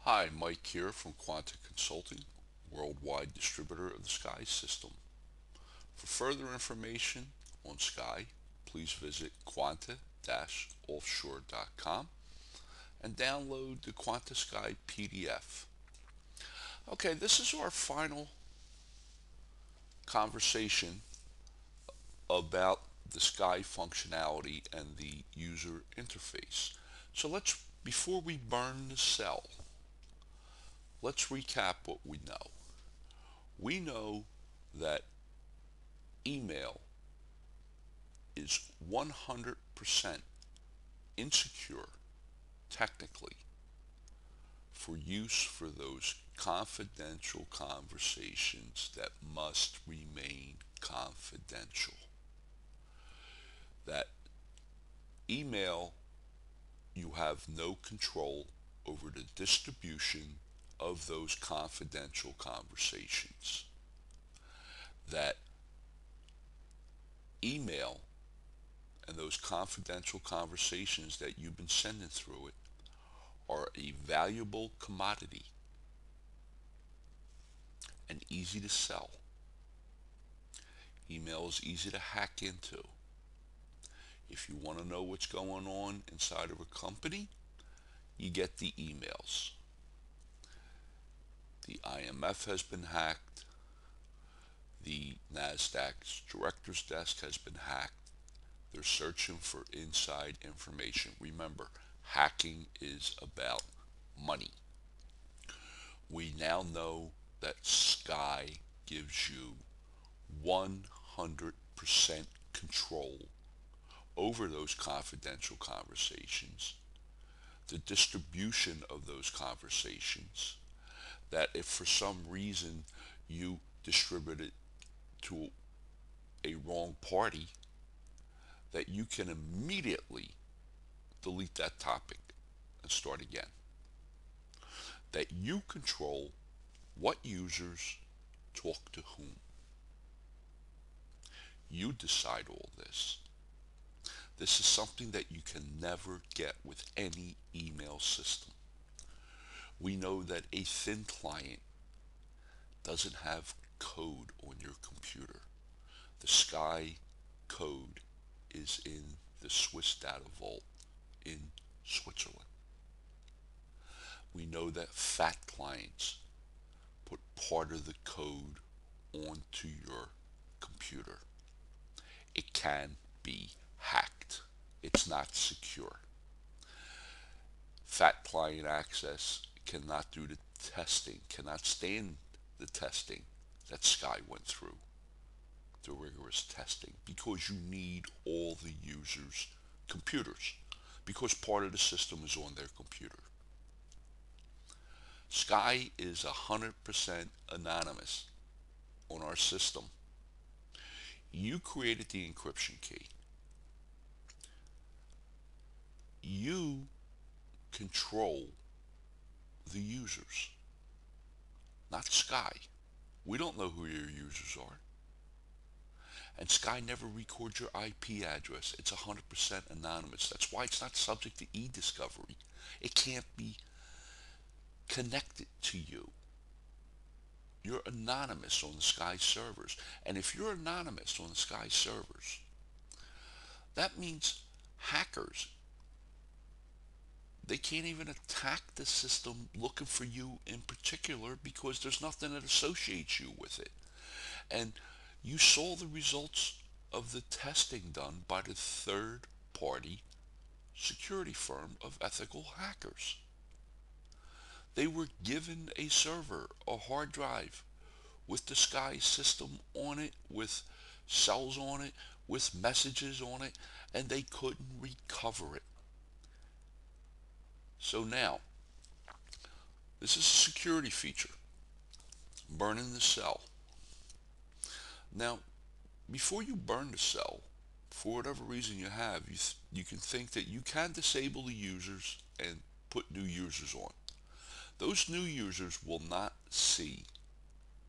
Hi, Mike here from Quanta Consulting, worldwide distributor of the SCIE system. For further information on SCIE, please visit quanta-offshore.com and download the Quanta SCIE PDF. Okay, this is our final conversation about the SCIE functionality and the user interface. So before we burn the cell, let's recap what we know. We know that email is 100% insecure technically for use for those confidential conversations that must remain confidential. That email, you have no control over the distribution of those confidential conversations. That email and those confidential conversations that you've been sending through it are a valuable commodity and easy to sell. Email is easy to hack into. If you want to know what's going on inside of a company, you get the emails. The IMF has been hacked. The NASDAQ's director's desk has been hacked. They're searching for inside information. Remember, hacking is about money. We now know that SCIE gives you 100% control over those confidential conversations, the distribution of those conversations, that if for some reason you distribute it to a wrong party, that you can immediately delete that topic and start again. That you control what users talk to whom. You decide all this. This is something that you can never get with any email system. We know that a thin client doesn't have code on your computer. The SCIE code is in the Swiss data vault in Switzerland. We know that fat clients put part of the code onto your computer. It can be hacked. It's not secure. Fat client access cannot do the testing, cannot stand the testing that SCIE went through, the rigorous testing, because you need all the users' computers, because part of the system is on their computer. SCIE is 100% anonymous on our system. You created the encryption key. You control the users, not SCIE. We don't know who your users are. And SCIE never records your IP address. It's 100% anonymous. That's why it's not subject to e-discovery. It can't be connected to you. You're anonymous on the SCIE servers. And if you're anonymous on the SCIE servers, that means hackers, they can't even attack the system looking for you in particular because there's nothing that associates you with it. And you saw the results of the testing done by the third party security firm of ethical hackers. They were given a server, a hard drive with the SCIE system on it, with cells on it, with messages on it, and they couldn't recover it. So now, this is a security feature, burning the cell. Now, before you burn the cell, for whatever reason you have, you can think that you can disable the users and put new users on. Those new users will not see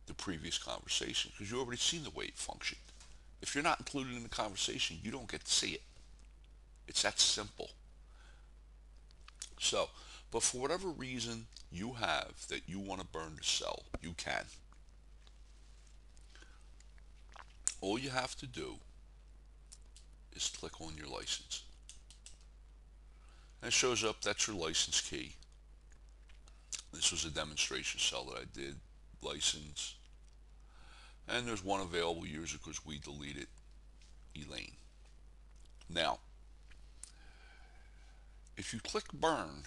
the previous conversation because you already seen the way it functioned. If you're not included in the conversation, you don't get to see it. It's that simple. So, But for whatever reason you have that you want to burn the cell, you can. All you have to do is click on your license. And it shows up, that's your license key. This was a demonstration cell that I did, license. And there's one available user because we deleted Elaine. Now, if you click burn,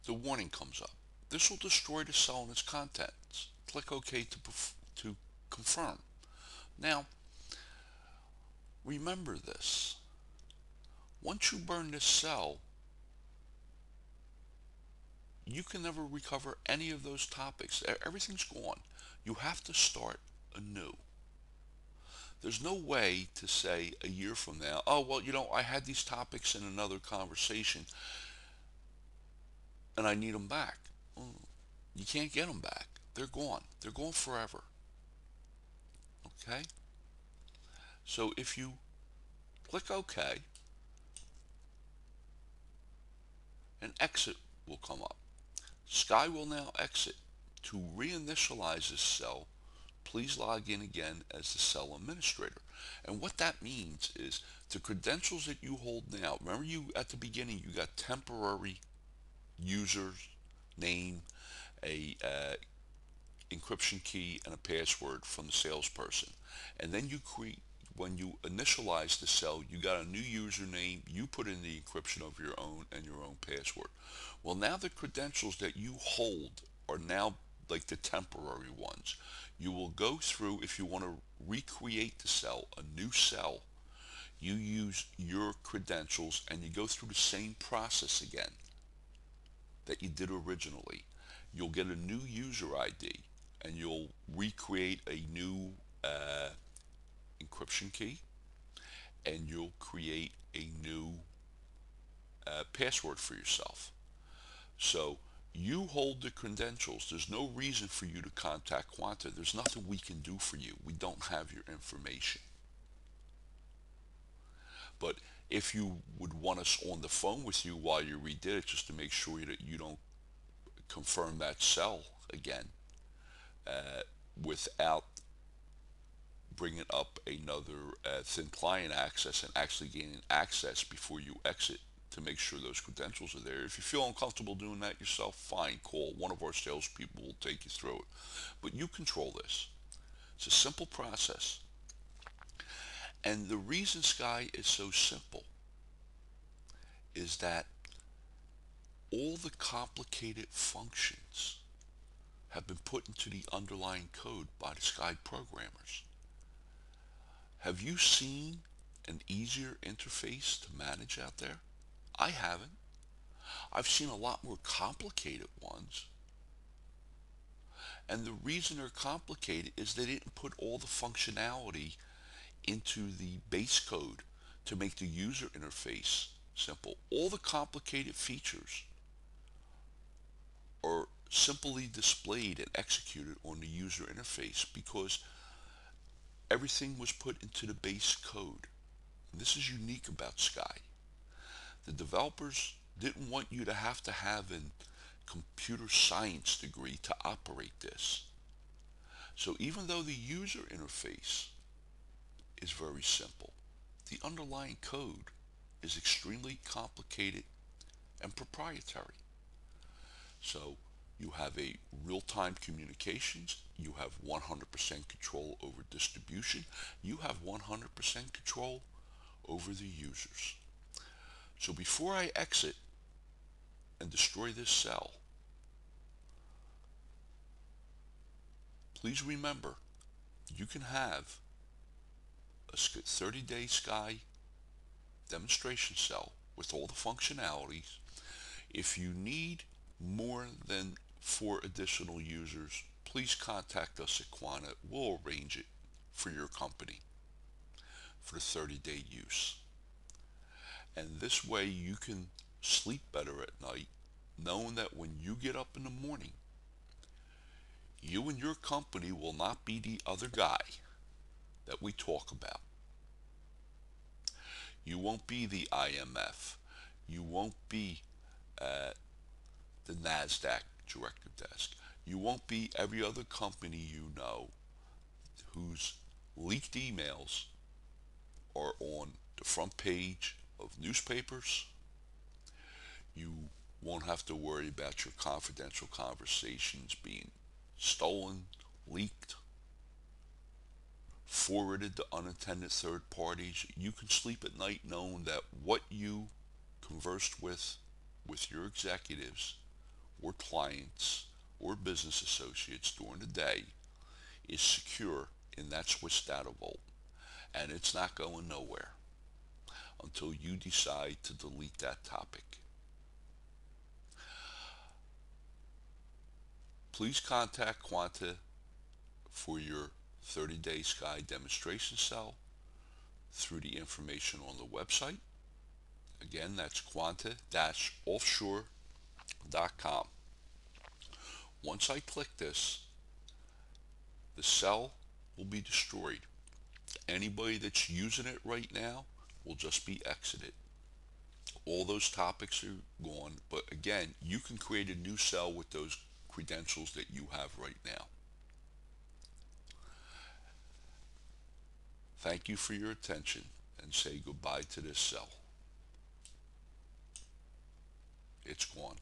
the warning comes up. This will destroy the cell and its contents. Click OK to confirm. Now, remember this. Once you burn this cell, you can never recover any of those topics. Everything's gone. You have to start anew. There's no way to say a year from now, oh, well, I had these topics in another conversation and I need them back. You can't get them back. They're gone. They're gone forever. Okay? So if you click OK, an exit will come up. SCIE will now exit. To reinitialize this cell, please log in again as the cell administrator. And what that means is the credentials that you hold now, remember you at the beginning you got temporary user name, a encryption key, and a password from the salesperson. And then when you initialize the cell, you got a new username, you put in the encryption of your own and your own password. Well, now the credentials that you hold are now like the temporary ones. You will go through, if you want to recreate the cell, a new cell, you use your credentials and you go through the same process again that you did originally. You'll get a new user ID and you'll recreate a new encryption key, and you'll create a new password for yourself. So you hold the credentials. There's no reason for you to contact Quanta. There's nothing we can do for you. We don't have your information. But if you would want us on the phone with you while you redid it, just to make sure that you don't confirm that cell again without bringing up another thin client access and actually gaining access before you exit to make sure those credentials are there. If you feel uncomfortable doing that yourself, fine, call. One of our salespeople will take you through it. But you control this. It's a simple process. And the reason SCIE is so simple is that all the complicated functions have been put into the underlying code by the SCIE programmers. Have you seen an easier interface to manage out there? I haven't. I've seen a lot more complicated ones. And the reason they're complicated is they didn't put all the functionality into the base code to make the user interface simple. All the complicated features are simply displayed and executed on the user interface because everything was put into the base code. And this is unique about SCIE. The developers didn't want you to have a computer science degree to operate this. So even though the user interface is very simple, the underlying code is extremely complicated and proprietary. So you have a real-time communications, you have 100% control over distribution, you have 100% control over the users. So before I exit and destroy this cell, please remember, you can have a 30-day SCIE demonstration cell with all the functionalities. If you need more than 4 additional users, please contact us at Quanta. We'll arrange it for your company for the 30-day use. And this way you can sleep better at night, knowing that when you get up in the morning, you and your company will not be the other guy that we talk about. You won't be the IMF. You won't be at the NASDAQ directive desk. You won't be every other company you know whose leaked emails are on the front page of newspapers. You won't have to worry about your confidential conversations being stolen, leaked, forwarded to unintended third parties. You can sleep at night knowing that what you conversed with your executives or clients or business associates during the day is secure in that Swiss data vault, and it's not going nowhere until you decide to delete that topic. Please contact Quanta for your 30-day SCIE demonstration cell through the information on the website. Again, that's quanta-offshore.com. Once I click this, the cell will be destroyed. Anybody that's using it right now will just be exited. All those topics are gone, but again, you can create a new cell with those credentials that you have right now. Thank you for your attention, and say goodbye to this cell. It's gone.